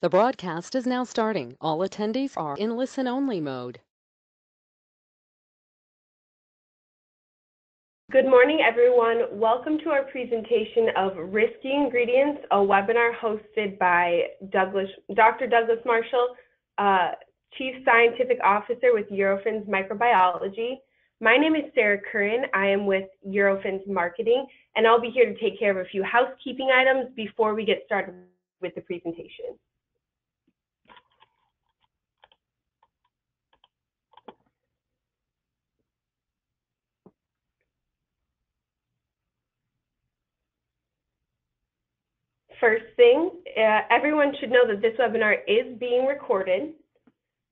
The broadcast is now starting. All attendees are in listen-only mode. Good morning, everyone. Welcome to our presentation of Risky Ingredients, a webinar hosted by Dr. Douglas Marshall, Chief Scientific Officer with Eurofins Microbiology. My name is Sarah Curran. I am with Eurofins Marketing, and I'll be here to take care of a few housekeeping items before we get started with the presentation. First thing, everyone should know that this webinar is being recorded.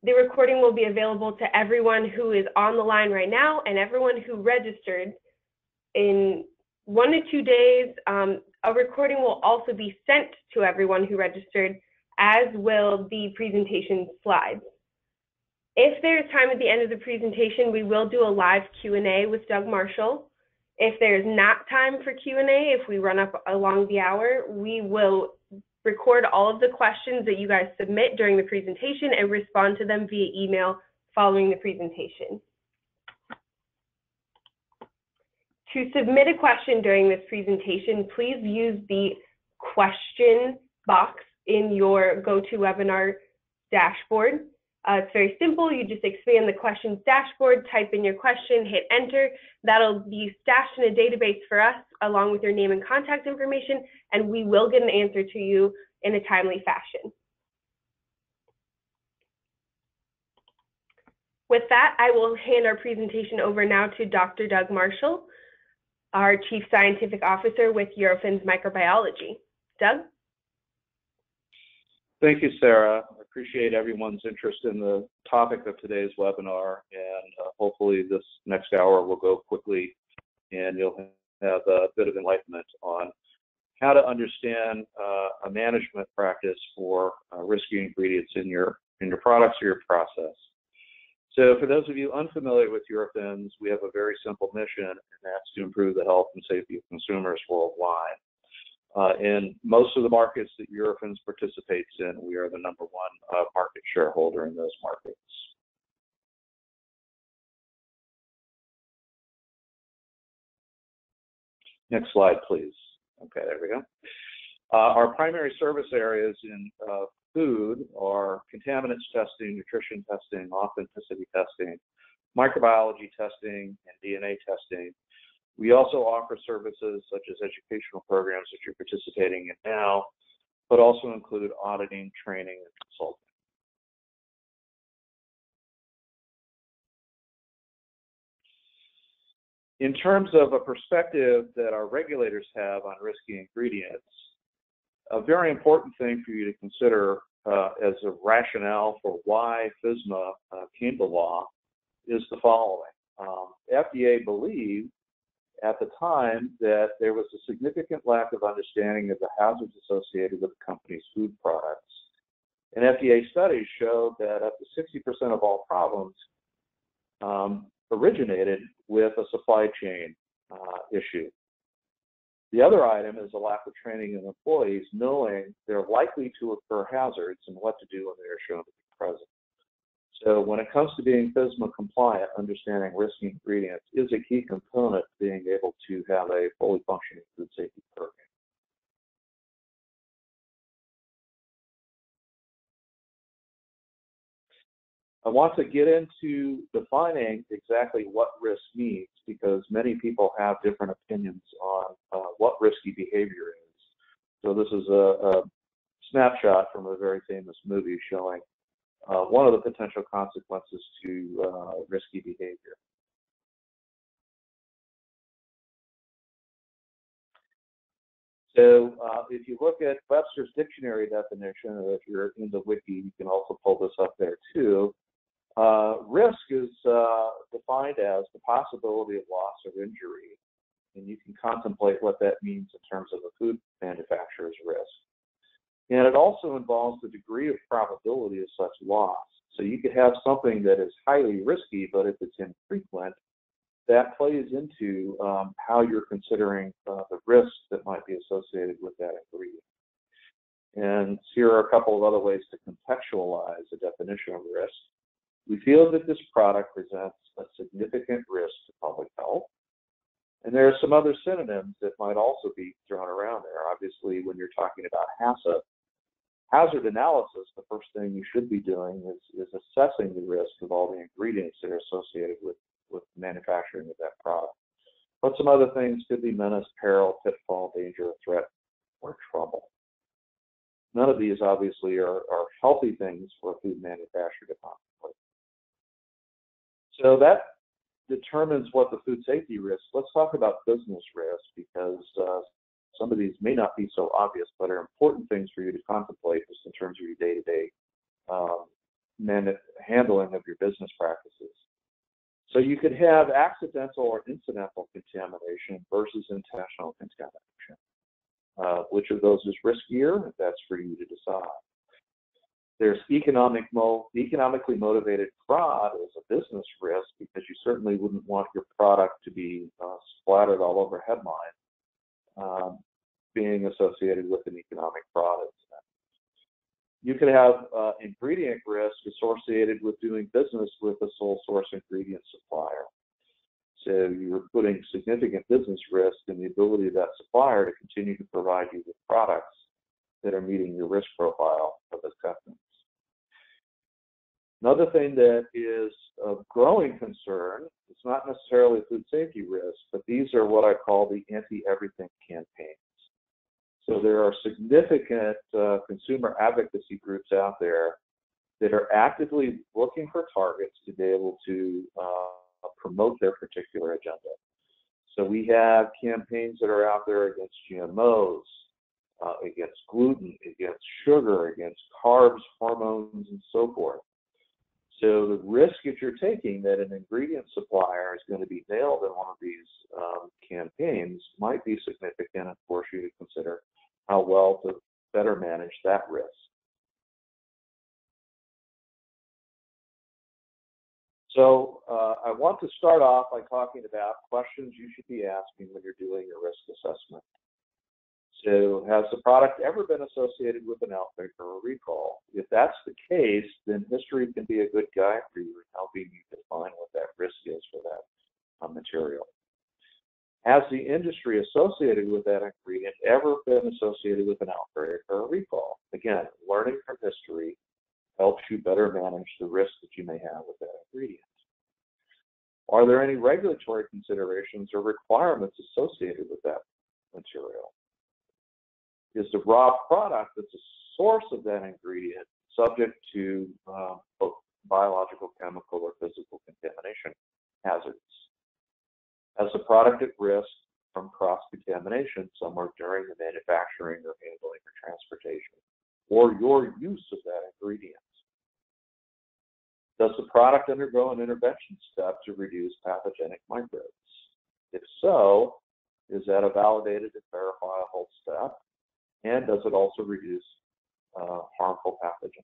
The recording will be available to everyone who is on the line right now and everyone who registered. In 1 to 2 days, a recording will also be sent to everyone who registered, as will the presentation slides. If there's time at the end of the presentation, we will do a live Q&A with Doug Marshall. If there's not time for Q&A, if we run up along the hour, we will record all of the questions that you guys submit during the presentation and respond to them via email following the presentation. To submit a question during this presentation, please use the question box in your GoToWebinar dashboard. It's very simple. You just expand the questions dashboard, type in your question, hit enter. That'll be stashed in a database for us along with your name and contact information, and we will get an answer to you in a timely fashion. With that, I will hand our presentation over now to Dr. Doug Marshall, our Chief Scientific Officer with Eurofins Microbiology. Doug? Thank you, Sarah. I appreciate everyone's interest in the topic of today's webinar, and hopefully this next hour will go quickly and you'll have a bit of enlightenment on how to understand a management practice for risky ingredients in your products or your process. So for those of you unfamiliar with Eurofins, we have a very simple mission, and that's to improve the health and safety of consumers worldwide. In most of the markets that Eurofins participates in, we are the #1 market shareholder in those markets. Next slide, please. Okay, there we go. Our primary service areas in food are contaminants testing, nutrition testing, authenticity testing, microbiology testing, and DNA testing. We also offer services such as educational programs that you're participating in now, but also include auditing, training, and consulting. In terms of a perspective that our regulators have on risky ingredients, a very important thing for you to consider as a rationale for why FSMA came to law is the following. FDA believed at the time that there was a significant lack of understanding of the hazards associated with the company's food products. And FDA studies showed that up to 60% of all problems originated with a supply chain issue. The other item is a lack of training in employees knowing they're likely to occur hazards and what to do when they are shown to be present. So when it comes to being FSMA compliant, understanding risky ingredients is a key component to being able to have a fully functioning food safety program. I want to get into defining exactly what risk means because many people have different opinions on what risky behavior is. So this is a snapshot from a very famous movie showing one of the potential consequences to risky behavior. So if you look at Webster's dictionary definition, or if you're in the wiki, you can also pull this up there too. Risk is defined as the possibility of loss or injury, and you can contemplate what that means in terms of a food manufacturer's risk. And it also involves the degree of probability of such loss. So you could have something that is highly risky, but if it's infrequent, that plays into how you're considering the risks that might be associated with that ingredient. And here are a couple of other ways to contextualize the definition of risk. We feel that this product presents a significant risk to public health. And there are some other synonyms that might also be thrown around there. Obviously, when you're talking about HACCP, hazard analysis, the first thing you should be doing is assessing the risk of all the ingredients that are associated with manufacturing of that product. But some other things could be menace, peril, pitfall, danger, threat, or trouble. None of these obviously are healthy things for a food manufacturer to contemplate. So that determines what the food safety risk. Let's talk about business risk, because some of these may not be so obvious, but are important things for you to contemplate just in terms of your day-to-day handling of your business practices. So you could have accidental or incidental contamination versus intentional contamination. Which of those is riskier? That's for you to decide. There's economically motivated fraud as a business risk, because you certainly wouldn't want your product to be splattered all over headlines being associated with an economic fraud incident. You could have ingredient risk associated with doing business with a sole source ingredient supplier. So you're putting significant business risk in the ability of that supplier to continue to provide you with products that are meeting your risk profile of acceptance. Another thing that is of growing concern, it's not necessarily food safety risk, but these are what I call the anti-everything campaigns. So there are significant consumer advocacy groups out there that are actively looking for targets to be able to promote their particular agenda. So we have campaigns that are out there against GMOs, against gluten, against sugar, against carbs, hormones, and so forth. So the risk that you're taking that an ingredient supplier is going to be nailed in one of these campaigns might be significant and force you to consider how well to better manage that risk. So I want to start off by talking about questions you should be asking when you're doing your risk assessment. So has the product ever been associated with an outbreak or a recall? If that's the case, then history can be a good guide for you in helping you define what that risk is for that material. Has the industry associated with that ingredient ever been associated with an outbreak or a recall? Again, learning from history helps you better manage the risk that you may have with that ingredient. Are there any regulatory considerations or requirements associated with that material? Is the raw product that's a source of that ingredient subject to both biological, chemical, or physical contamination hazards? Is the product at risk from cross-contamination somewhere during the manufacturing or handling or transportation, or your use of that ingredient? Does the product undergo an intervention step to reduce pathogenic microbes? If so, is that a validated and verifiable step? And does it also reduce harmful pathogens?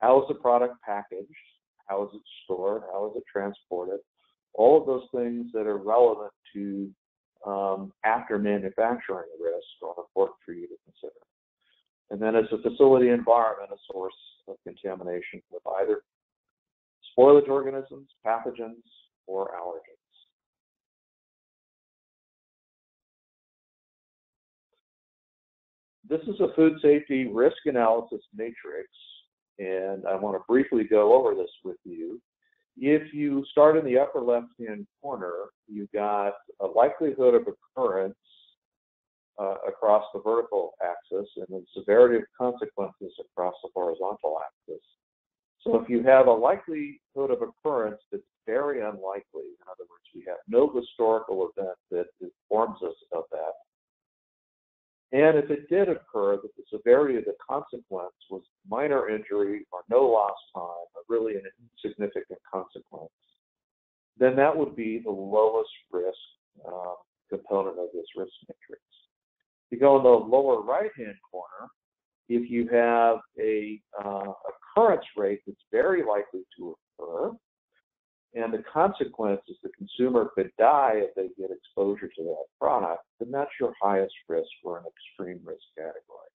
How is the product packaged? How is it stored? How is it transported? All of those things that are relevant to after manufacturing risk are important for you to consider. And then is the facility environment a source of contamination with either spoilage organisms, pathogens, or allergens? This is a food safety risk analysis matrix, and I want to briefly go over this with you. If you start in the upper left-hand corner, you've got a likelihood of occurrence across the vertical axis and the severity of consequences across the horizontal axis. So if you have a likelihood of occurrence that's very unlikely, in other words, we have no historical event that informs us of that, and if it did occur, that the severity of the consequence was minor injury or no lost time, or really an insignificant consequence, then that would be the lowest risk component of this risk matrix. If you go in the lower right-hand corner, if you have a occurrence rate that's very likely to occur, and the consequence is the consumer could die if they get exposure to that product, then that's your highest risk for an extreme risk category.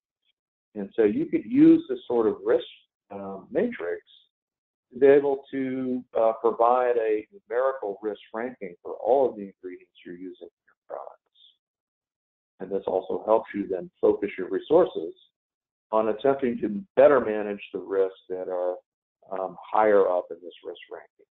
And so you could use this sort of risk matrix to be able to provide a numerical risk ranking for all of the ingredients you're using in your products. And this also helps you then focus your resources on attempting to better manage the risks that are higher up in this risk ranking.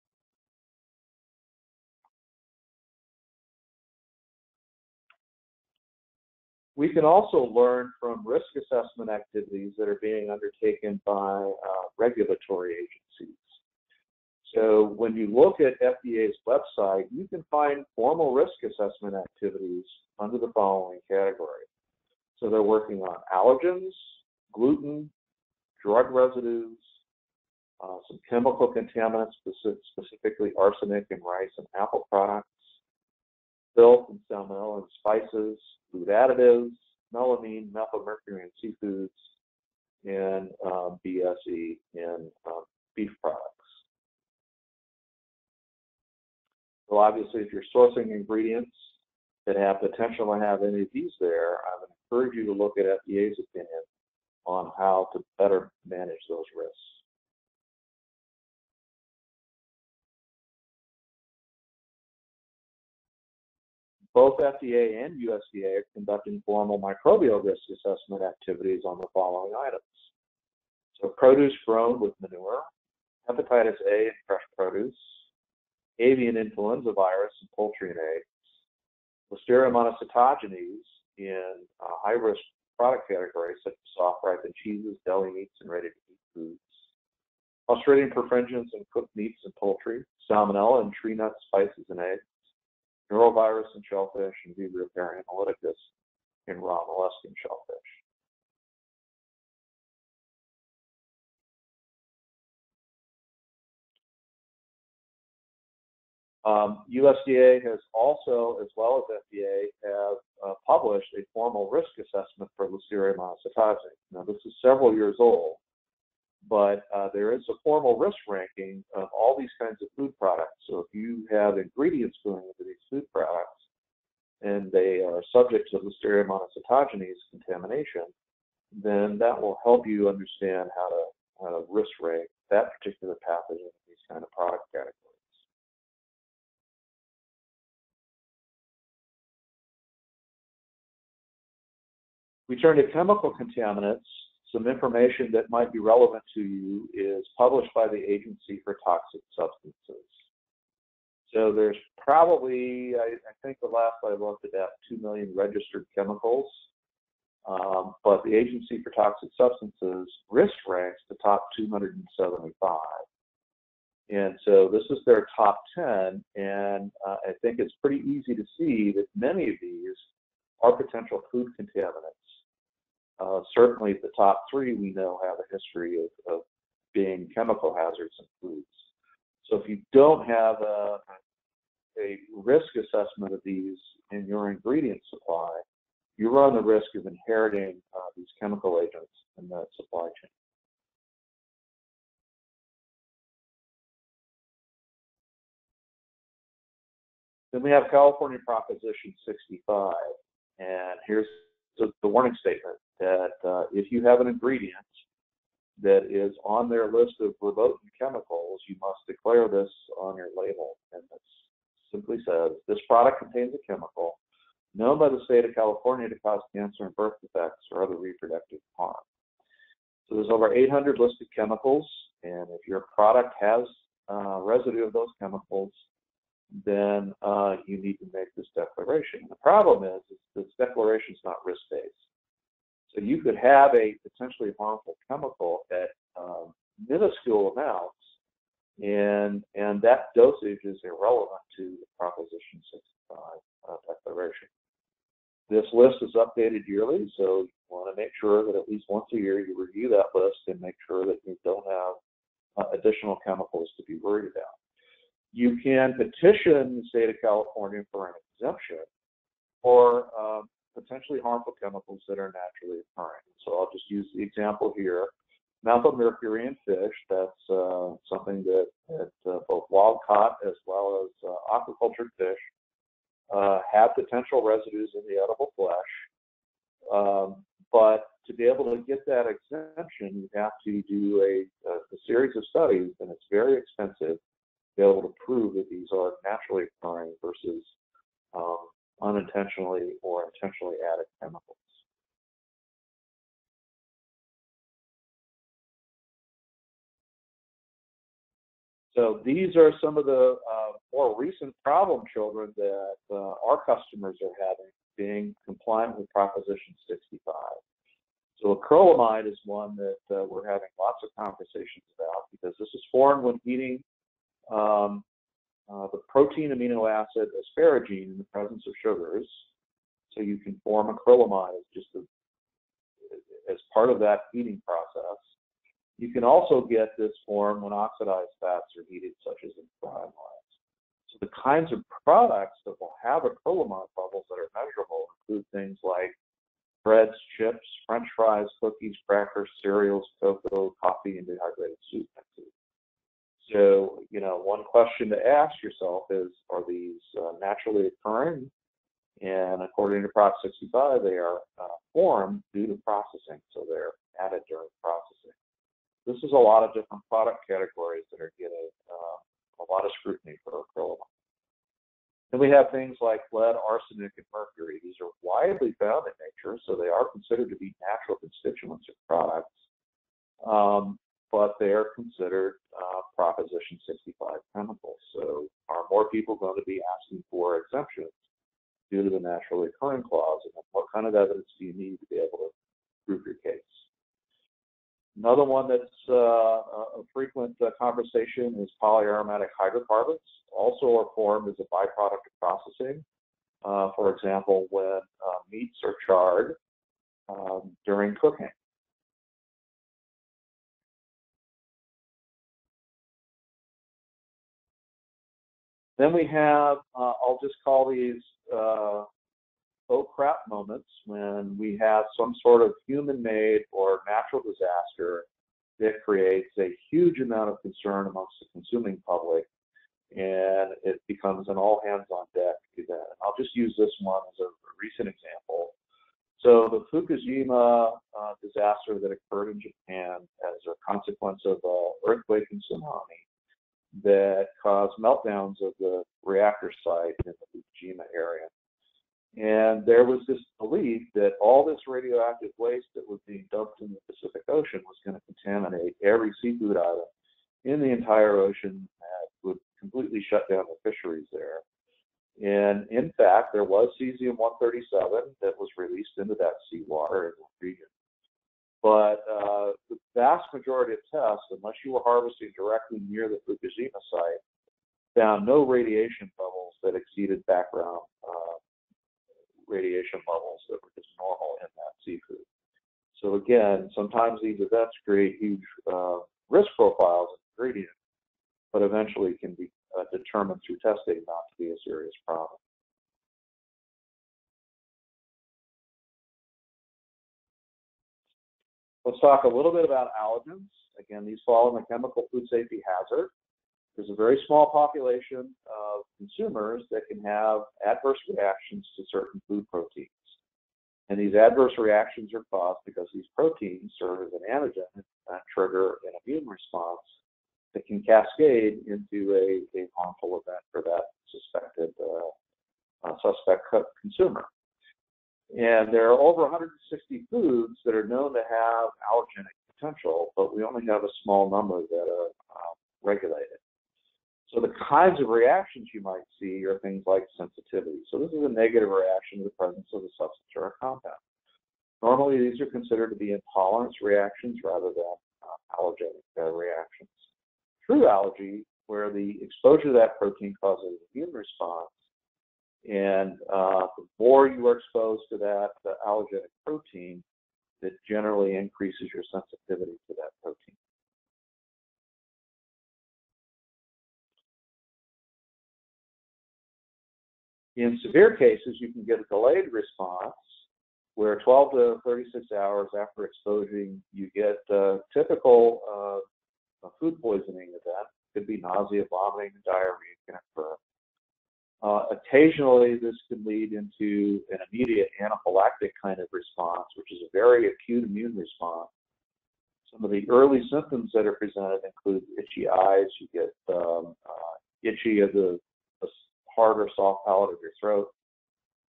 We can also learn from risk assessment activities that are being undertaken by regulatory agencies. So when you look at FDA's website, you can find formal risk assessment activities under the following category. So they're working on allergens, gluten, drug residues, some chemical contaminants, specifically arsenic in rice and apple products, filth and salmonella in spices, food additives, melamine, methylmercury in seafoods, and BSE in beef products. So obviously, if you're sourcing ingredients that have potential to have any of these there, I would encourage you to look at FDA's opinion on how to better manage those risks. Both FDA and USDA are conducting formal microbial risk assessment activities on the following items. So produce grown with manure, hepatitis A in fresh produce, avian influenza virus in poultry and eggs, Listeria monocytogenes in high-risk product categories such as soft ripened cheeses, deli meats, and ready-to-eat foods, Clostridium perfringens in cooked meats and poultry, salmonella in tree nuts, spices, and eggs, norovirus in shellfish, and Vibrio parahemolyticus in raw molluscan shellfish. USDA has also, as well as FDA, have published a formal risk assessment for Listeria monocytogenes. Now, this is several years old, but there is a formal risk ranking of all these kinds of food products. So if you have ingredients going into these food products and they are subject to Listeria monocytogenes contamination, then that will help you understand how to risk rank that particular pathogen in these kind of product categories. We turn to chemical contaminants. Some information that might be relevant to you is published by the Agency for Toxic Substances. So there's probably, I think the last I looked at that, 2 million registered chemicals. But the Agency for Toxic Substances risk ranks the top 275. And so this is their top 10, and I think it's pretty easy to see that many of these are potential food contaminants. Certainly the top 3 we know have a history of being chemical hazards in foods. So if you don't have a risk assessment of these in your ingredient supply, you run the risk of inheriting these chemical agents in that supply chain. Then we have California Proposition 65, and here's the warning statement that if you have an ingredient that is on their list of verboten chemicals, you must declare this on your label. And it simply says, this product contains a chemical known by the state of California to cause cancer and birth defects or other reproductive harm. So there's over 800 listed chemicals, and if your product has residue of those chemicals, then you need to make this declaration. The problem is this declaration is not risk-based. So you could have a potentially harmful chemical at minuscule amounts, and that dosage is irrelevant to the Proposition 65 declaration. This list is updated yearly, so you want to make sure that at least once a year you review that list and make sure that you don't have additional chemicals to be worried about. You can petition the state of California for an exemption for potentially harmful chemicals that are naturally occurring. So I'll just use the example here methylmercury in fish. That's something that both wild-caught as well as aquaculture fish have potential residues in the edible flesh. But to be able to get that exemption, you have to do a series of studies, and it's very expensive to be able to prove that these are naturally occurring versus unintentionally or intentionally added chemicals. So these are some of the more recent problem children that our customers are having, being compliant with Proposition 65. So acrylamide is one that we're having lots of conversations about, because this is formed when eating the protein amino acid asparagine in the presence of sugars. So you can form acrylamide as part of that heating process. You can also get this form when oxidized fats are heated, such as in frying oils. So the kinds of products that will have acrylamide bubbles that are measurable include things like breads, chips, French fries, cookies, crackers, cereals, cocoa, coffee, and dehydrated soup mixes. So, one question to ask yourself is, are these naturally occurring? And according to Prop 65, they are formed due to processing, so they're added during processing. This is a lot of different product categories that are getting a lot of scrutiny for acrylamide. And we have things like lead, arsenic, and mercury. These are widely found in nature, so they are considered to be natural constituents of products, but they are considered Proposition 65 chemicals. So are more people going to be asking for exemptions due to the naturally occurring clause? And what kind of evidence do you need to be able to prove your case? Another one that's a frequent conversation is polyaromatic hydrocarbons, also are formed as a byproduct of processing. For example, when meats are charred during cooking. Then we have, I'll just call these oh crap moments, when we have some sort of human-made or natural disaster that creates a huge amount of concern amongst the consuming public, and it becomes an all-hands-on-deck to do that. And I'll just use this one as a recent example. So the Fukushima disaster that occurred in Japan as a consequence of an earthquake and tsunami that caused meltdowns of the reactor site in the Fukushima area. And there was this belief that all this radioactive waste that was being dumped in the Pacific Ocean was going to contaminate every seafood item in the entire ocean and would completely shut down the fisheries there. And in fact, there was cesium-137 that was released into that seawater in the region. But the vast majority of tests, unless you were harvesting directly near the Fukushima site, found no radiation levels that exceeded background radiation levels that were just normal in that seafood. So again, sometimes these events create huge risk profiles of ingredients, but eventually can be determined through testing not to be a serious problem. Let's talk a little bit about allergens. Again, these fall in the chemical food safety hazard. There's a very small population of consumers that can have adverse reactions to certain food proteins. And these adverse reactions are caused because these proteins serve as an antigen and trigger an immune response that can cascade into a harmful event for that suspect consumer. And there are over 160 foods that are known to have allergenic potential, but we only have a small number that are regulated. So the kinds of reactions you might see are things like sensitivity. So this is a negative reaction to the presence of a substance or a compound. Normally, these are considered to be intolerance reactions rather than allergenic reactions. True allergy, where the exposure to that protein causes an immune response, and the more you are exposed to that allergenic protein, that generally increases your sensitivity to that protein. In severe cases, you can get a delayed response where 12 to 36 hours after exposing, you get typical food poisoning event. Could be nausea, vomiting, diarrhea can occur. Occasionally, this can lead into an immediate anaphylactic kind of response, which is a very acute immune response. Some of the early symptoms that are presented include itchy eyes. You get itchy of the hard or soft palate of your throat.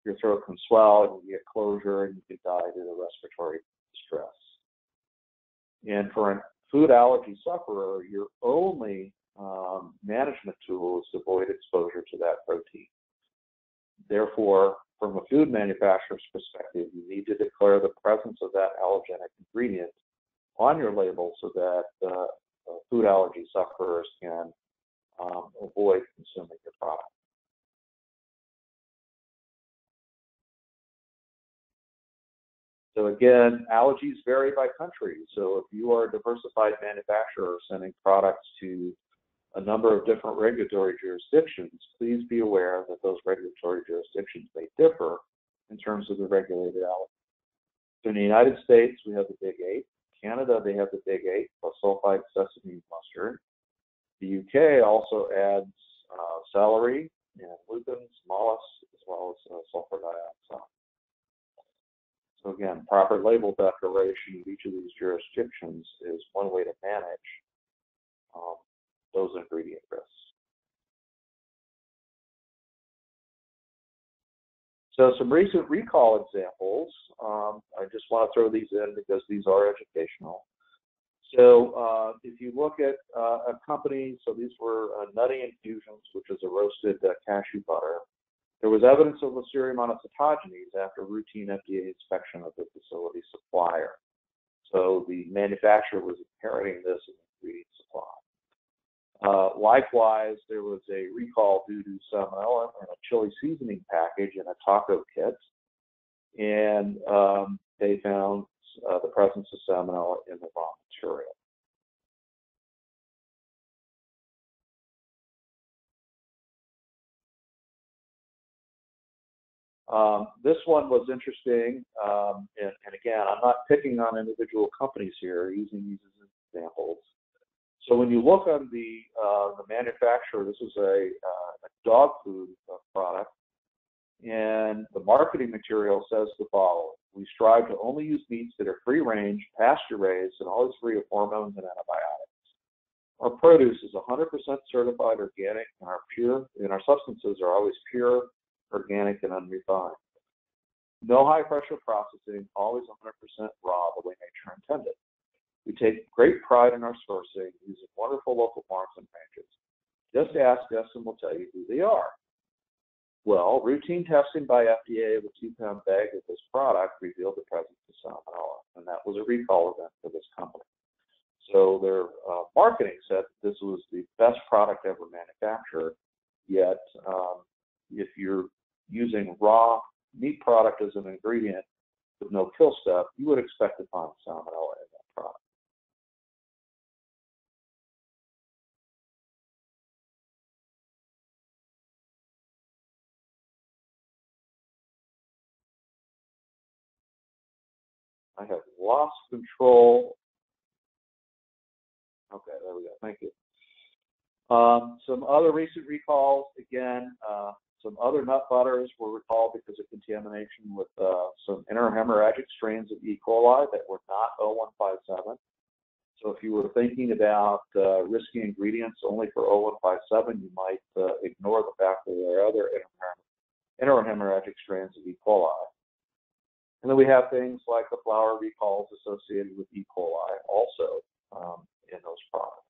Your throat can swell, and you get closure, and you can die due to respiratory distress. And for a food allergy sufferer, your only management tool is to avoid exposure to that protein. Therefore, from a food manufacturer's perspective, you need to declare the presence of that allergenic ingredient on your label so that food allergy sufferers can avoid consuming your product. So again, allergies vary by country. So if you are a diversified manufacturer sending products to a number of different regulatory jurisdictions, please be aware that those regulatory jurisdictions may differ in terms of the regulated allergens. So in the United States, we have the Big Eight. Canada, they have the Big Eight plus sulfite sesame mustard. The UK also adds celery and lupins, mollusks, as well as sulfur dioxide. So again, proper label declaration of each of these jurisdictions is one way to manage those ingredient risks. So some recent recall examples, I just want to throw these in because these are educational. So if you look at a company, so these were Nutty Infusions, which is a roasted cashew butter. There was evidence of Listeria monocytogenes after routine FDA inspection of the facility supplier. So the manufacturer was inheriting this as an ingredient supply. Likewise, there was a recall due to salmonella in a chili seasoning package in a taco kit, and they found the presence of salmonella in the raw material. This one was interesting, and again, I'm not picking on individual companies here, using these as examples. So when you look on the manufacturer, this is a dog food product, and the marketing material says the following: we strive to only use meats that are free-range, pasture-raised, and always free of hormones and antibiotics. Our produce is 100% certified organic, and our substances are always pure, organic, and unrefined. No high-pressure processing, always 100% raw the way nature intended. We take great pride in our sourcing, using wonderful local farms and ranches. Just ask us and we'll tell you who they are. Well, routine testing by FDA of a 2-pound bag of this product revealed the presence of salmonella, and that was a recall event for this company. So their marketing said that this was the best product ever manufactured, yet if you're using raw meat product as an ingredient with no kill step, you would expect to find salmonella in that product. I have lost control. Okay, there we go. Thank you. Some other recent recalls, again, some other nut butters were recalled because of contamination with some interhemorrhagic strains of E. coli that were not 0157. So if you were thinking about risky ingredients only for 0157, you might ignore the fact that there are other interhemorrhagic strains of E. coli. And then we have things like the flour recalls associated with E. coli also in those products.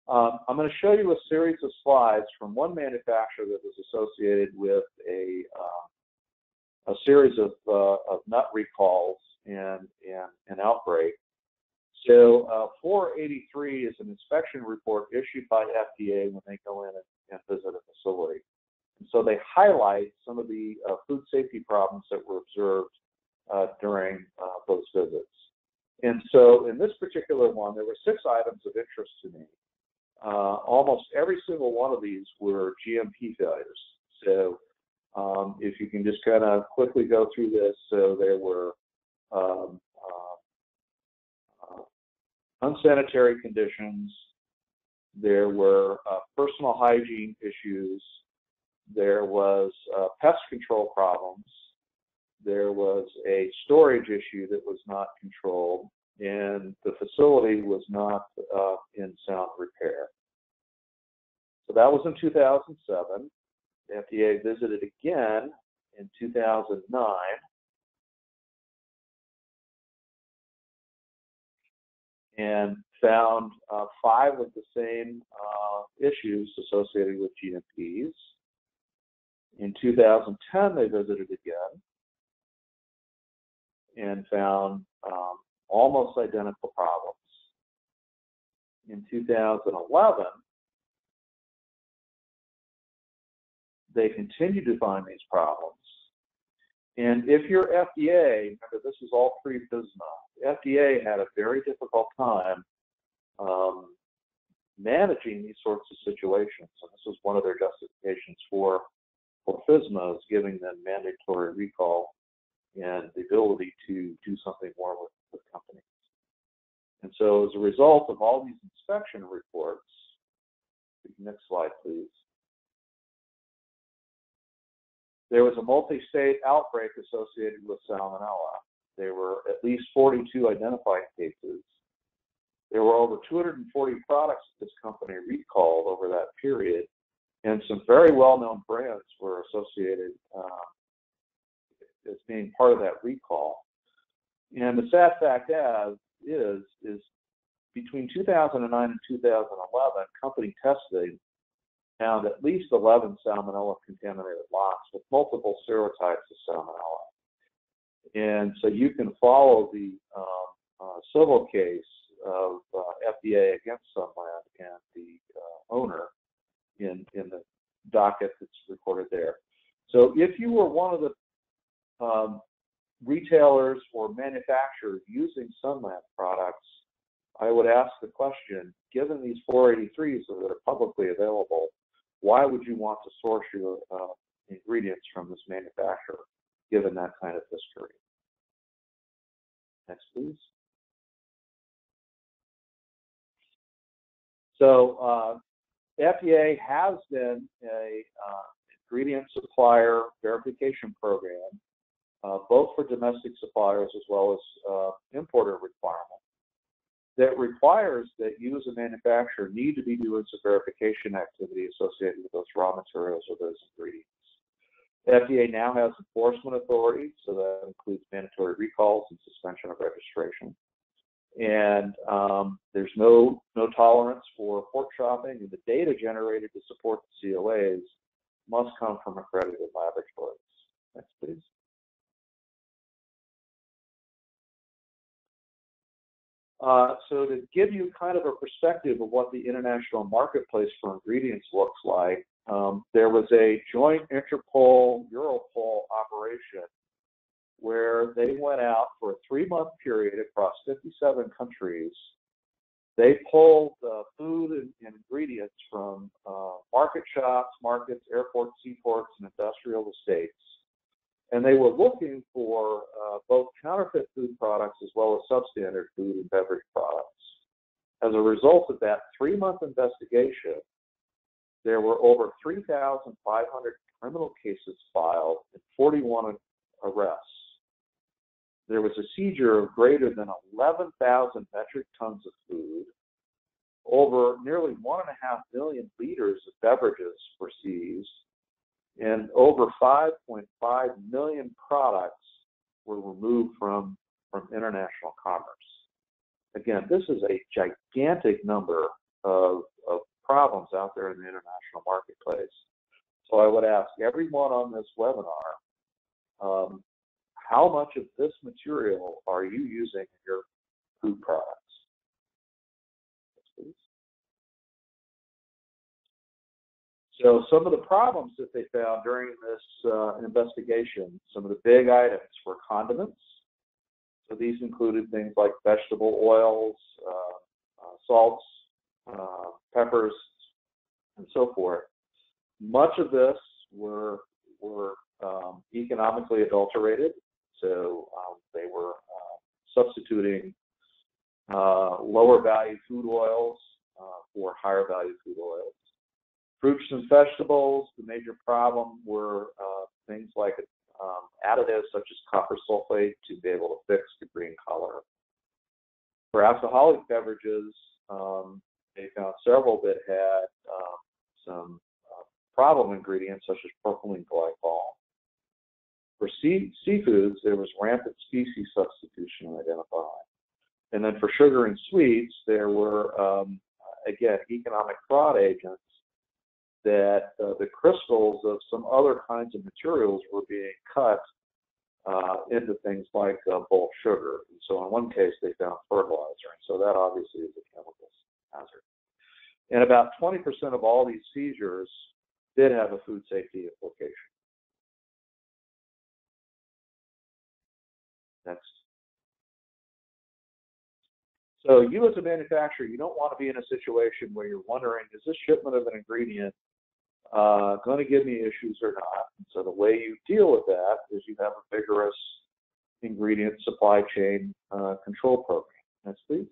I'm going to show you a series of slides from one manufacturer that was associated with a series of nut recalls and an outbreak. So 483 is an inspection report issued by FDA when they go in and visit a facility. And so they highlight some of the food safety problems that were observed during those visits. And so in this particular one, there were 6 items of interest to me. almost every single one of these were GMP failures. So if you can just kind of quickly go through this, so there were unsanitary conditions, there were personal hygiene issues, there was pest control problems, there was a storage issue that was not controlled, and the facility was not in sound repair. So that was in 2007. The FDA visited again in 2009. And found 5 of the same issues associated with GMPs. In 2010, they visited again and found almost identical problems. In 2011, they continued to find these problems. And if you're FDA, remember this is all pre-FSMA, FDA had a very difficult time managing these sorts of situations. And this was one of their justifications for FSMA, is giving them mandatory recall and the ability to do something more with companies. And so as a result of all these inspection reports, next slide, please. There was a multi-state outbreak associated with salmonella. There were at least 42 identified cases. There were over 240 products that this company recalled over that period, and some very well-known brands were associated as being part of that recall. And the sad fact is between 2009 and 2011, company testing found at least 11 salmonella contaminated lots with multiple serotypes of salmonella. And so you can follow the civil case of FDA against Sunland and the owner in the docket that's recorded there. So if you were one of the retailers or manufacturers using Sunland products, I would ask the question, given these 483s that are publicly available, why would you want to source your ingredients from this manufacturer, given that kind of history? Next, please. So FDA has been a ingredient supplier verification program, both for domestic suppliers as well as importer requirements, that requires that you as a manufacturer need to be doing some verification activity associated with those raw materials or those ingredients. The FDA now has enforcement authority, so that includes mandatory recalls and suspension of registration. And there's no tolerance for pork shopping, and the data generated to support the COAs must come from accredited laboratories. Next, please. So to give you kind of a perspective of what the international marketplace for ingredients looks like, there was a joint Interpol-Europol operation where they went out for a 3-month period across 57 countries. They pulled food and ingredients from market shops, markets, airports, seaports, and industrial estates. And they were looking for both counterfeit food products as well as substandard food and beverage products. As a result of that 3-month investigation, there were over 3,500 criminal cases filed and 41 arrests. There was a seizure of greater than 11,000 metric tons of food. Over nearly 1.5 million liters of beverages were seized, and over 5.5 million products were removed from international commerce. Again, this is a gigantic number of problems out there in the international marketplace. So I would ask everyone on this webinar, how much of this material are you using in your food products? Yes, please. So some of the problems that they found during this investigation, some of the big items were condiments. So these included things like vegetable oils, salts, peppers, and so forth. Much of this were economically adulterated, so they were substituting lower value food oils for higher value food oils. Fruits and vegetables, the major problem were things like additives such as copper sulfate to be able to fix the green color. For alcoholic beverages, they found several that had some problem ingredients such as propylene glycol. For seafoods, there was rampant species substitution identified. And then for sugar and sweets, there were, again, economic fraud agents that the crystals of some other kinds of materials were being cut into things like bulk sugar. And so in one case, they found fertilizer. And so that obviously is a chemical hazard. And about 20% of all these seizures did have a food safety implication. Next. So you as a manufacturer, you don't want to be in a situation where you're wondering, is this shipment of an ingredient going to give me issues or not? And so the way you deal with that is you have a vigorous ingredient supply chain control program. Next, please.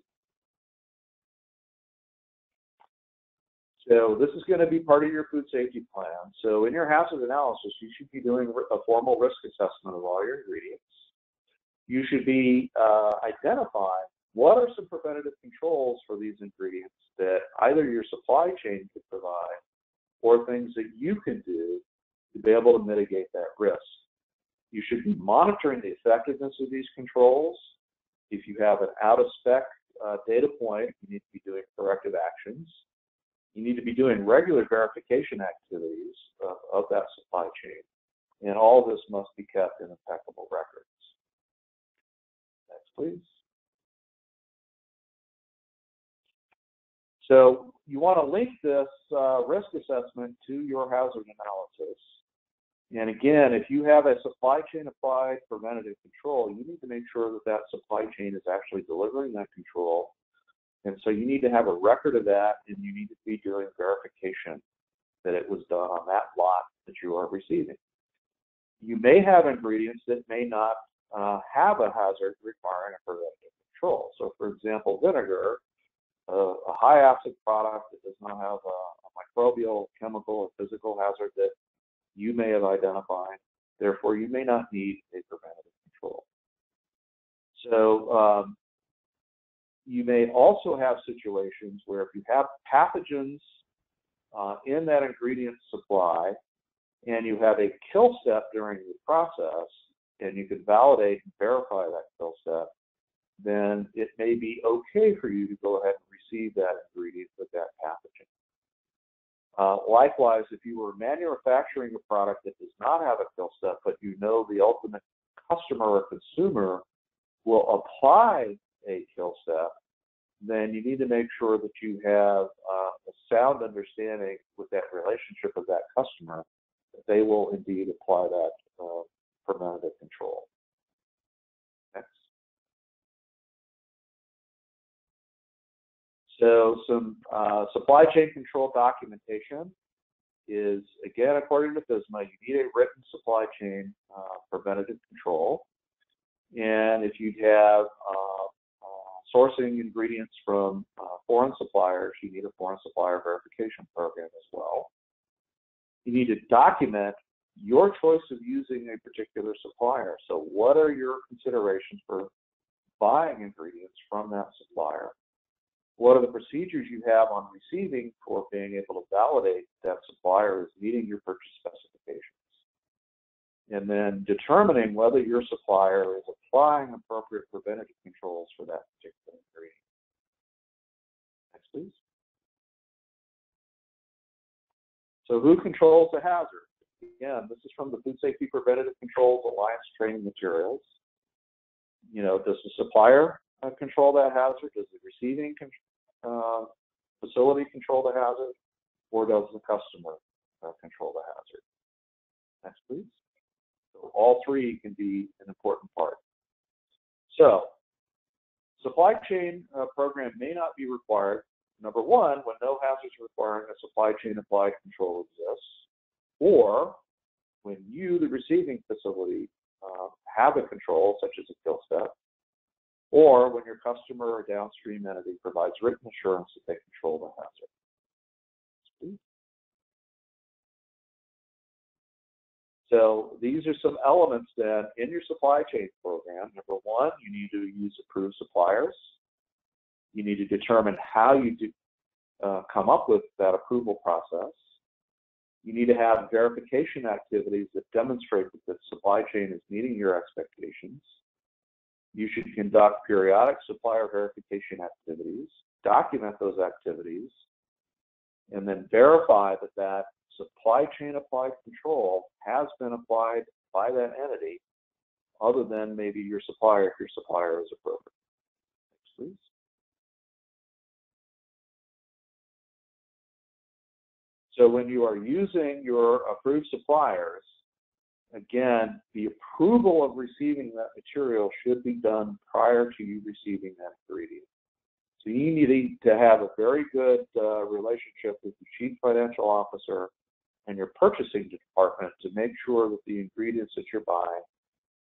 So this is going to be part of your food safety plan. So in your hazard analysis, you should be doing a formal risk assessment of all your ingredients. You should be identifying what are some preventative controls for these ingredients that either your supply chain could provide or things that you can do to be able to mitigate that risk. You should be monitoring the effectiveness of these controls. If you have an out-of-spec data point, you need to be doing corrective actions. You need to be doing regular verification activities of that supply chain. And all of this must be kept in impeccable records. Next, please. So you want to link this risk assessment to your hazard analysis. And again, if you have a supply chain applied preventative control, you need to make sure that that supply chain is actually delivering that control. And so you need to have a record of that, and you need to be doing verification that it was done on that lot that you are receiving. You may have ingredients that may not have a hazard requiring a preventative control. So for example, vinegar, a high acid product that does not have a microbial, chemical, or physical hazard that you may have identified. Therefore, you may not need a preventative control. So you may also have situations where if you have pathogens in that ingredient supply and you have a kill step during the process and you can validate and verify that kill step, then it may be okay for you to go ahead and receive that ingredient with that pathogen. Likewise, if you were manufacturing a product that does not have a kill step, but you know the ultimate customer or consumer will apply a kill step, then you need to make sure that you have a sound understanding with that relationship of that customer that they will indeed apply that preventative control. Next. So some supply chain control documentation is, again, according to FSMA, you need a written supply chain preventative control. And if you have sourcing ingredients from foreign suppliers, you need a foreign supplier verification program as well. You need to document your choice of using a particular supplier. So what are your considerations for buying ingredients from that supplier? What are the procedures you have on receiving for being able to validate that supplier is meeting your purchase specifications? And then determining whether your supplier is applying appropriate preventative controls for that particular ingredient. Next, please. So who controls the hazard? Again, this is from the Food Safety Preventative Controls Alliance training materials. You know, does the supplier control that hazard? Does the receiving facility control the hazard? Or does the customer control the hazard? Next, please. So all three can be an important part. So supply chain program may not be required number one, when no hazards requiring a supply chain applied control exists, or when you, the receiving facility, have a control, such as a kill step, or when your customer or downstream entity provides written assurance that they control the hazard. So these are some elements then in your supply chain program. Number one, you need to use approved suppliers. You need to determine how you come up with that approval process. You need to have verification activities that demonstrate that the supply chain is meeting your expectations. You should conduct periodic supplier verification activities, document those activities, and then verify that that supply chain applied control has been applied by that entity, other than maybe your supplier, if your supplier is appropriate. Next, please. So when you are using your approved suppliers, again, the approval of receiving that material should be done prior to you receiving that ingredient. So you need to have a very good relationship with the chief financial officer and your purchasing department to make sure that the ingredients that you're buying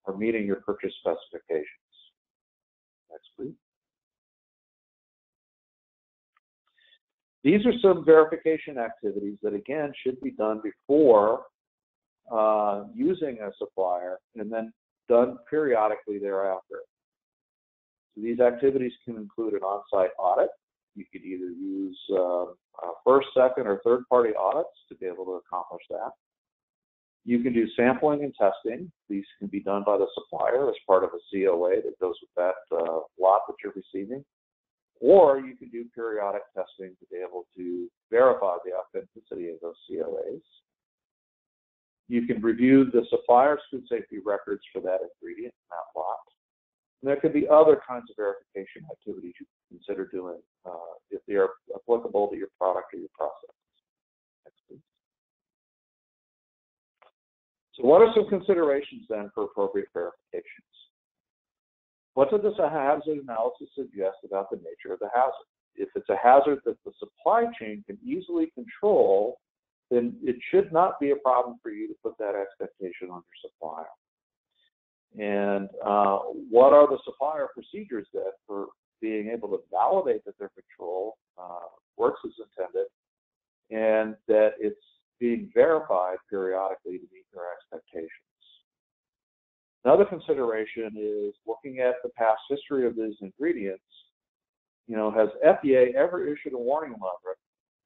are meeting your purchase specifications. Next, please. These are some verification activities that, again, should be done before using a supplier and then done periodically thereafter. So these activities can include an on-site audit. You could either use first, second, or third-party audits to be able to accomplish that. You can do sampling and testing. These can be done by the supplier as part of a COA that goes with that lot that you're receiving. Or you can do periodic testing to be able to verify the authenticity of those COAs. You can review the supplier's food safety records for that ingredient in that lot. And there could be other kinds of verification activities you can consider doing if they are applicable to your product or your process. Next, please. So what are some considerations then for appropriate verifications? What does this hazard analysis suggest about the nature of the hazard? If it's a hazard that the supply chain can easily control, then it should not be a problem for you to put that expectation on your supplier. And what are the supplier procedures then for being able to validate that their control works as intended and that it's being verified periodically to meet their expectations? Another consideration is looking at the past history of these ingredients. You know, has FDA ever issued a warning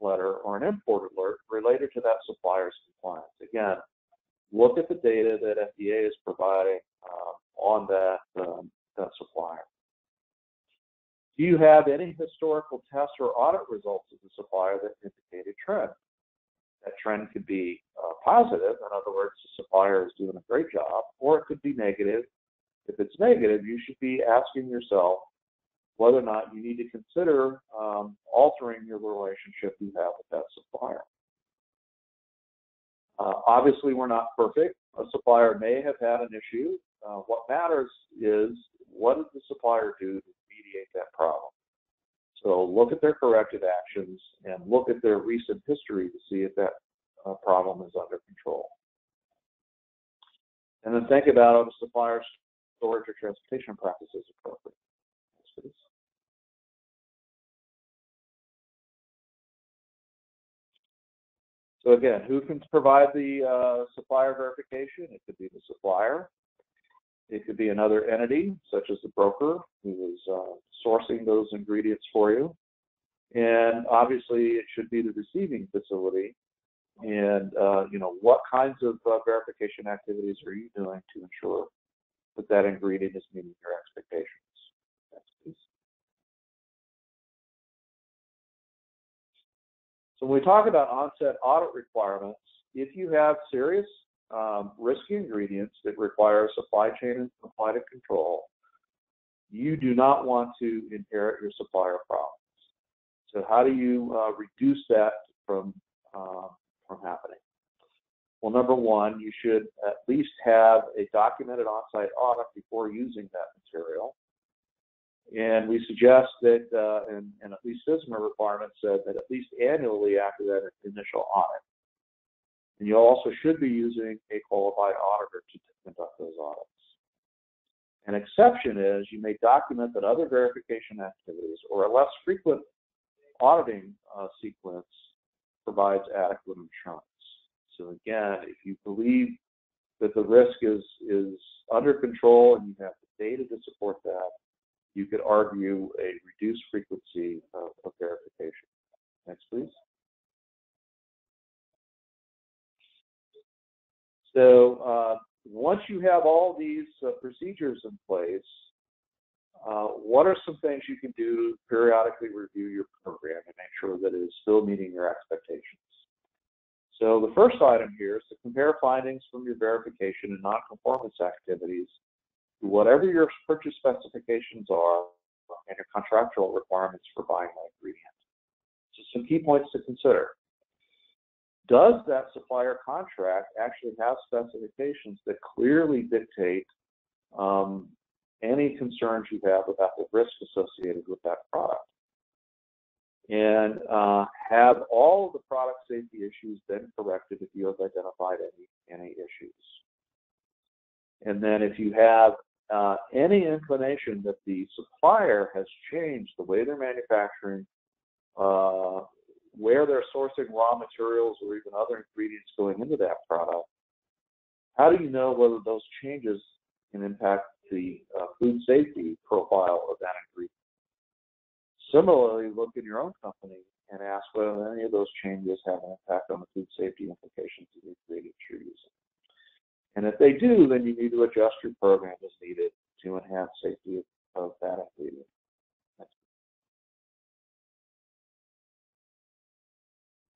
letter or an import alert related to that supplier's compliance? Again, look at the data that FDA is providing on that supplier. Do you have any historical tests or audit results of the supplier that indicate a trend? That trend could be positive, in other words, the supplier is doing a great job, or it could be negative. If it's negative, you should be asking yourself whether or not you need to consider altering your relationship you have with that supplier. Obviously, we're not perfect. A supplier may have had an issue. What matters is what did the supplier do to mediate that problem? So look at their corrective actions and look at their recent history to see if that problem is under control. And then think about are the supplier's storage or transportation practices appropriate. So again, who can provide the supplier verification? It could be the supplier. It could be another entity, such as the broker, who is sourcing those ingredients for you. And obviously, it should be the receiving facility. And you know, what kinds of verification activities are you doing to ensure that that ingredient is meeting your expectations? Next, please. So when we talk about onset audit requirements, if you have serious risky ingredients that require supply chain and supply control, you do not want to inherit your supplier problems. So how do you reduce that from happening? Well, number one, you should at least have a documented on-site audit before using that material. And we suggest that, and at least FSMA requirements said that at least annually after that initial audit. And you also should be using a qualified auditor to conduct those audits. An exception is you may document that other verification activities or a less frequent auditing sequence provides adequate insurance. So again, if you believe that the risk is under control and you have the data to support that, you could argue a reduced frequency of verification. Next, please. So once you have all these procedures in place, what are some things you can do to periodically review your program and make sure that it is still meeting your expectations? So the first item here is to compare findings from your verification and nonconformance activities to whatever your purchase specifications are and your contractual requirements for buying that ingredient. So some key points to consider. Does that supplier contract actually have specifications that clearly dictate any concerns you have about the risk associated with that product? And have all of the product safety issues been corrected if you have identified any issues? And then if you have any inclination that the supplier has changed the way they're manufacturing, where they're sourcing raw materials or even other ingredients going into that product, how do you know whether those changes can impact the food safety profile of that ingredient? Similarly, look in your own company and ask whether any of those changes have an impact on the food safety implications of the ingredients you're using. And if they do, then you need to adjust your program as needed to enhance safety of that ingredient.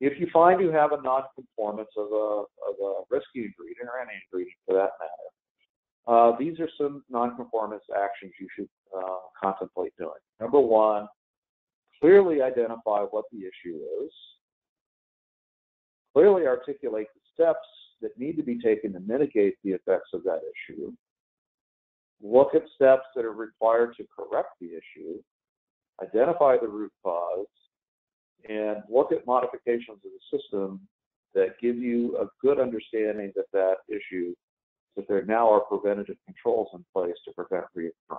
If you find you have a non-conformance of a risky ingredient or any ingredient for that matter, these are some non-conformance actions you should contemplate doing. Number one, clearly identify what the issue is. Clearly articulate the steps that need to be taken to mitigate the effects of that issue. Look at steps that are required to correct the issue. Identify the root cause. And look at modifications of the system that give you a good understanding that that issue, that there now are preventative controls in place to prevent reoccurrence.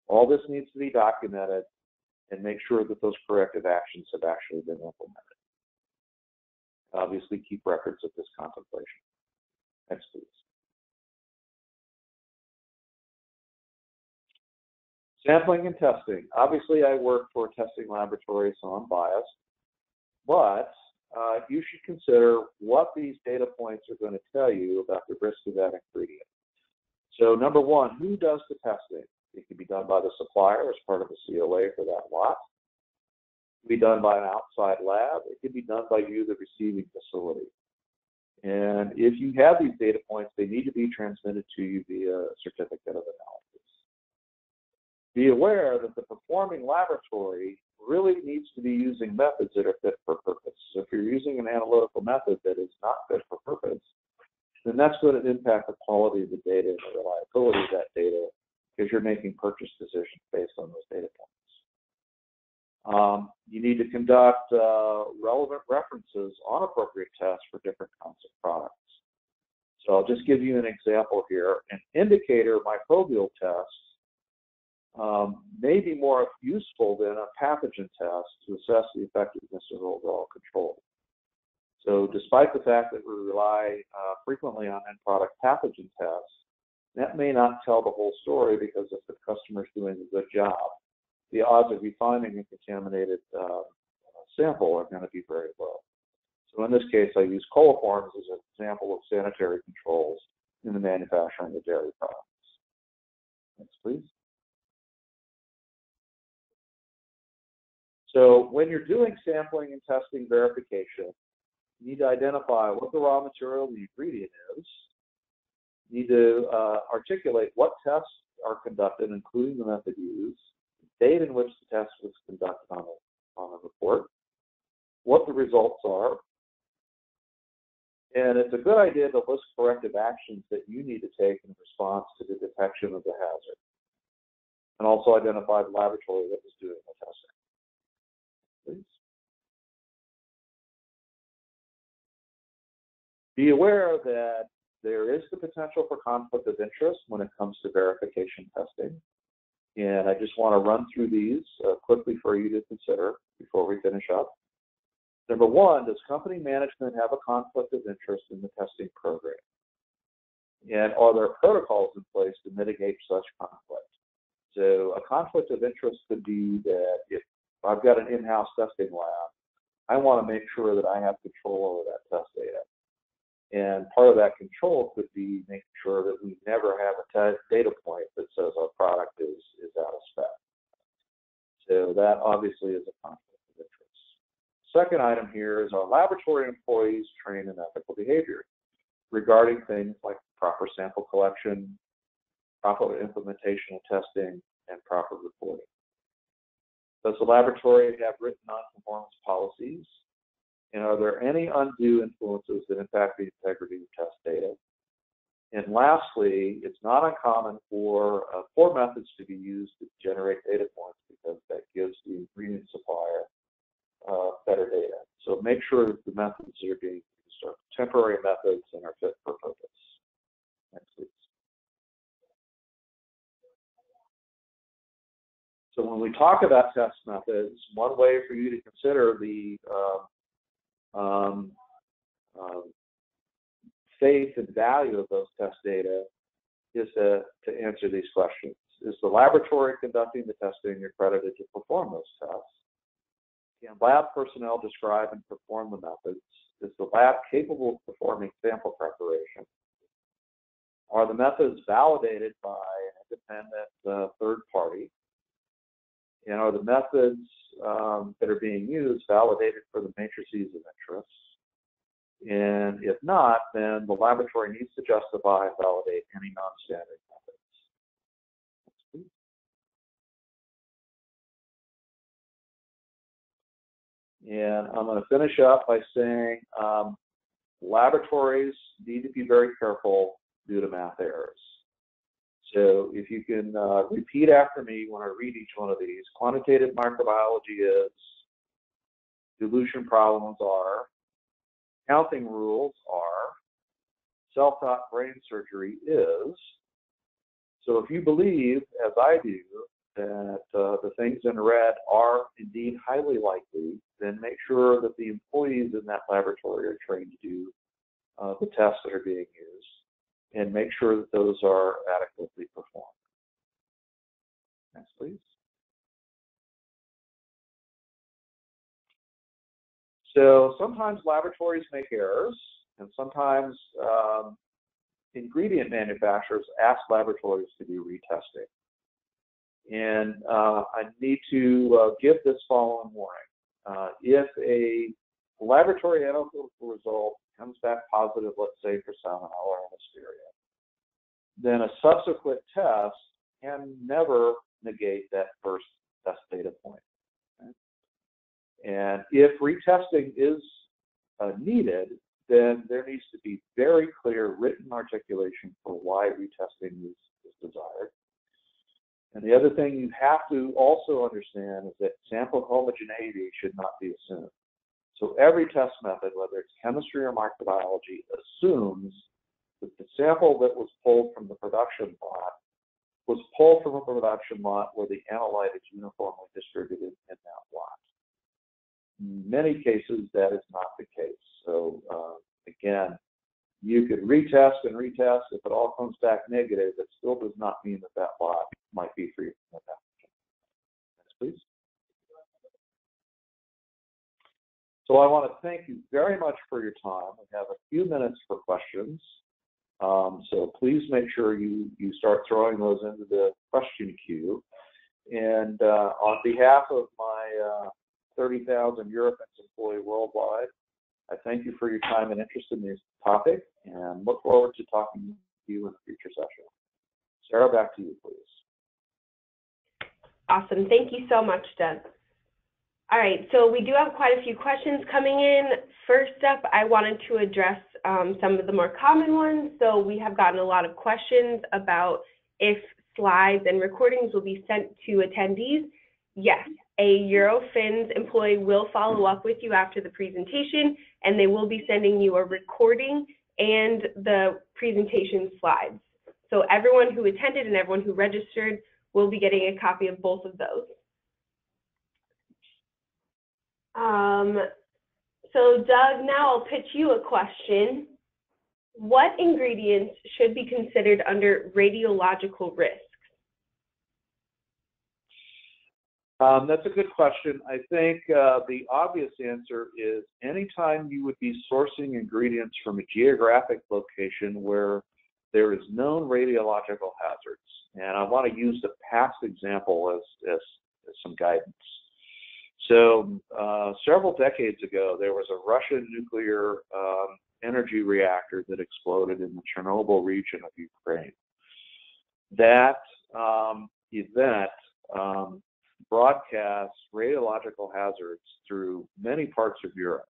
All this needs to be documented and make sure that those corrective actions have actually been implemented. Obviously, keep records of this contemplation. Next, please. Sampling and testing. Obviously, I work for a testing laboratory, so I'm biased, but you should consider what these data points are going to tell you about the risk of that ingredient. So number one, who does the testing? It can be done by the supplier as part of a COA for that lot. It can be done by an outside lab. It can be done by you, the receiving facility. And if you have these data points, they need to be transmitted to you via certificate of analysis. Be aware that the performing laboratory really needs to be using methods that are fit for purpose. So if you're using an analytical method that is not fit for purpose, then that's going to impact the quality of the data and the reliability of that data because you're making purchase decisions based on those data points. You need to conduct relevant references on appropriate tests for different kinds of products. So I'll just give you an example here. An indicator microbial test may be more useful than a pathogen test to assess the effectiveness of overall control. So despite the fact that we rely frequently on end product pathogen tests, that may not tell the whole story because if the customer is doing a good job, the odds of you finding a contaminated sample are going to be very low. So in this case, I use coliforms as an example of sanitary controls in the manufacturing of dairy products. Next, please. So when you're doing sampling and testing verification, you need to identify what the raw material, the ingredient is. You need to articulate what tests are conducted, including the method used, the date in which the test was conducted on the report, what the results are, and it's a good idea to list corrective actions that you need to take in response to the detection of the hazard. and also identify the laboratory that was doing the testing. Please. Be aware that there is the potential for conflict of interest when it comes to verification testing. And I just want to run through these quickly for you to consider before we finish up. Number one, does company management have a conflict of interest in the testing program? And are there protocols in place to mitigate such conflict? So a conflict of interest could be that if I've got an in-house testing lab, I want to make sure that I have control over that test data. And part of that control could be making sure that we never have a data point that says our product is out of spec. So that obviously is a conflict of interest. Second item here is our laboratory employees trained in ethical behavior regarding things like proper sample collection, proper implementation of testing, and proper reporting. Does the laboratory have written non-conformance policies? And are there any undue influences that impact the integrity of test data? And lastly, it's not uncommon for poor methods to be used to generate data points because that gives the ingredient supplier better data. So make sure that the methods that are being used are temporary methods and are fit for purpose. Next, please. So when we talk about test methods, one way for you to consider the faith and value of those test data is to answer these questions. Is the laboratory conducting the testing accredited to perform those tests? Can lab personnel describe and perform the methods? Is the lab capable of performing sample preparation? Are the methods validated by an independent third party? And are the methods that are being used validated for the matrices of interest? And if not, then the laboratory needs to justify and validate any non-standard methods. And I'm going to finish up by saying laboratories need to be very careful due to math errors. So if you can repeat after me when I read each one of these, quantitative microbiology is, dilution problems are, counting rules are, self-taught brain surgery is. So if you believe, as I do, that the things in red are indeed highly likely, then make sure that the employees in that laboratory are trained to do the tests that are being used, and make sure that those are adequately performed. Next, please. So sometimes laboratories make errors, and sometimes ingredient manufacturers ask laboratories to do retesting. And I need to give this following warning. If a laboratory analytical result comes back positive, let's say for Salmonella or Listeria, then a subsequent test can never negate that first test data point. Okay? And if retesting is needed, then there needs to be very clear written articulation for why retesting is desired. And the other thing you have to also understand is that sample homogeneity should not be assumed. So every test method, whether it's chemistry or microbiology, assumes that the sample that was pulled from the production lot was pulled from a production lot where the analyte is uniformly distributed in that lot. In many cases, that is not the case. So again, you could retest and retest. If it all comes back negative, it still does not mean that that lot might be free from that pathogen. Next, please. So I want to thank you very much for your time. We have a few minutes for questions. So please make sure you start throwing those into the question queue. And on behalf of my 30,000 Eurofins employee worldwide, I thank you for your time and interest in this topic, and look forward to talking to you in a future session. Sarah, back to you, please. Awesome. Thank you so much, Doug. All right, so we do have quite a few questions coming in. First up, I wanted to address some of the more common ones. So we have gotten a lot of questions about if slides and recordings will be sent to attendees, yes, a Eurofins employee will follow up with you after the presentation, and they will be sending you a recording and the presentation slides. So everyone who attended and everyone who registered will be getting a copy of both of those. So Doug, now I'll pitch you a question. What ingredients should be considered under radiological risks? That's a good question. I think the obvious answer is anytime you would be sourcing ingredients from a geographic location where there is known radiological hazards. And I want to use the past example as some guidance. So several decades ago, there was a Russian nuclear energy reactor that exploded in the Chernobyl region of Ukraine. That event broadcast radiological hazards through many parts of Europe.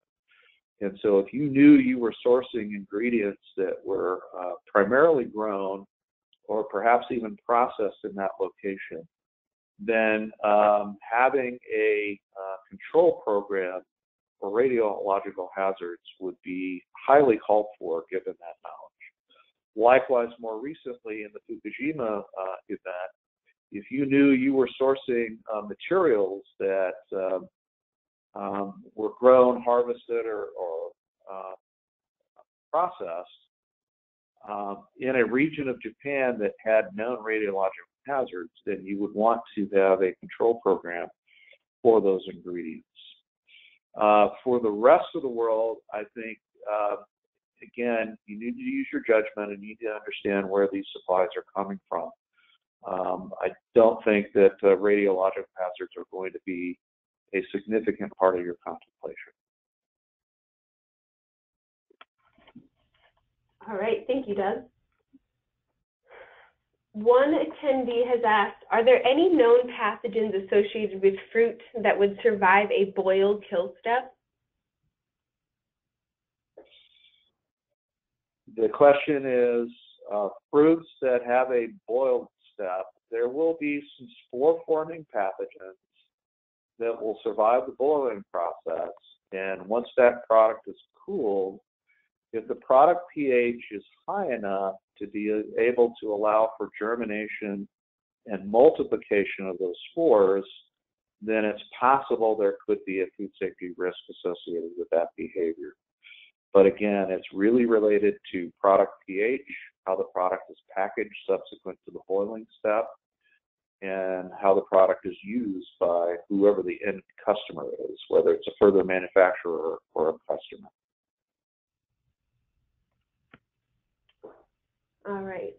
And so if you knew you were sourcing ingredients that were primarily grown or perhaps even processed in that location, then having a control program for radiological hazards would be highly called for given that knowledge. Likewise, more recently in the Fukushima event, if you knew you were sourcing materials that were grown, harvested, or processed in a region of Japan that had known radiological hazards, then you would want to have a control program for those ingredients. For the rest of the world, I think, again, you need to use your judgment and you need to understand where these supplies are coming from. I don't think that radiological hazards are going to be a significant part of your contemplation. All right, thank you, Doug. One attendee has asked, are there any known pathogens associated with fruit that would survive a boil kill step? The question is, fruits that have a boiled step, there will be some spore-forming pathogens that will survive the boiling process. And once that product is cooled, if the product pH is high enough to be able to allow for germination and multiplication of those spores, then it's possible there could be a food safety risk associated with that behavior. But again, it's really related to product pH, how the product is packaged subsequent to the boiling step, and how the product is used by whoever the end customer is, whether it's a further manufacturer or a customer. All right.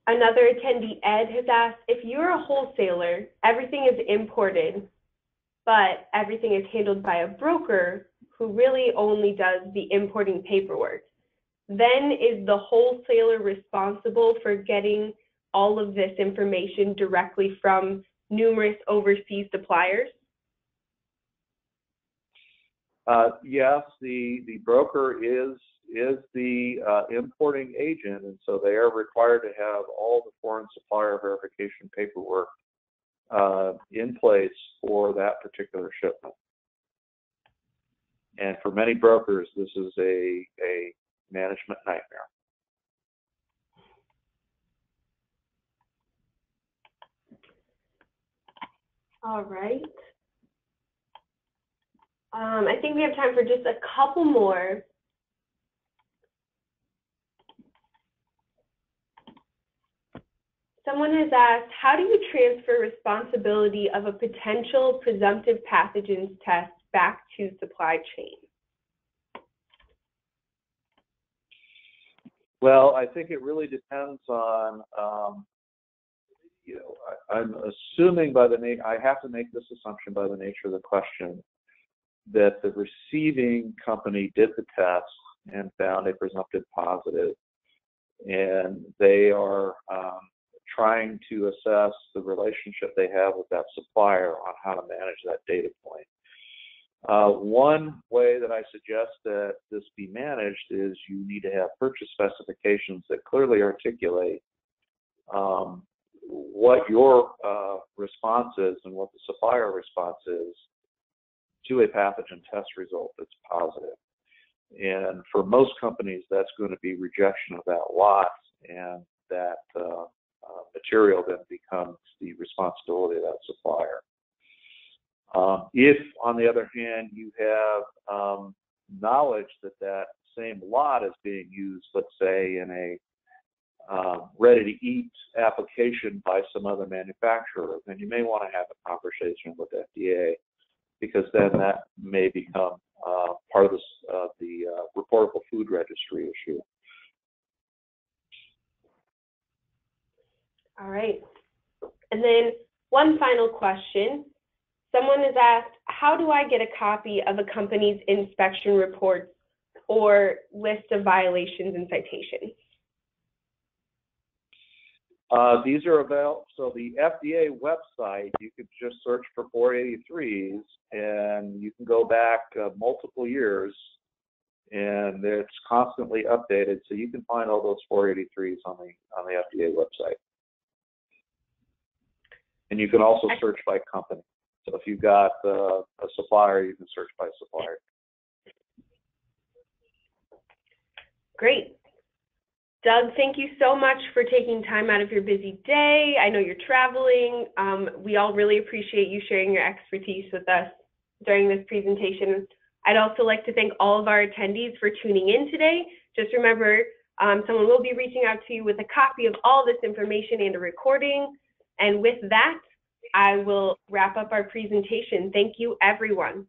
Another attendee, Ed, has asked, if you're a wholesaler, everything is imported, but everything is handled by a broker who really only does the importing paperwork, then is the wholesaler responsible for getting all of this information directly from numerous overseas suppliers? Yes, the broker is the importing agent, and so they are required to have all the foreign supplier verification paperwork in place for that particular shipment. And for many brokers, this is a management nightmare. All right. I think we have time for just a couple more. Someone has asked, how do you transfer responsibility of a potential presumptive pathogens test back to supply chain? Well, I think it really depends on, I'm assuming by I have to make this assumption by the nature of the question, that the receiving company did the test and found a presumptive positive, and they are trying to assess the relationship they have with that supplier on how to manage that data point. One way that I suggest that this be managed is you need to have purchase specifications that clearly articulate what your response is and what the supplier response is to a pathogen test result that's positive. And for most companies, that's going to be rejection of that lot, and that material then becomes the responsibility of that supplier. If, on the other hand, you have knowledge that that same lot is being used, let's say, in a ready-to-eat application by some other manufacturer, then you may want to have a conversation with FDA, because then that may become part of this, the reportable food registry issue. All right. And then one final question. Someone has asked, how do I get a copy of a company's inspection reports or list of violations and citations? These are available. So the FDA website, you could just search for 483s, and you can go back multiple years, and it's constantly updated. So you can find all those 483s on the FDA website. And you can also search by company. So if you've got a supplier, you can search by supplier. Great. Doug, thank you so much for taking time out of your busy day. I know you're traveling. We all really appreciate you sharing your expertise with us during this presentation. I'd also like to thank all of our attendees for tuning in today. Just remember, someone will be reaching out to you with a copy of all this information and a recording. And with that, I will wrap up our presentation. Thank you, everyone.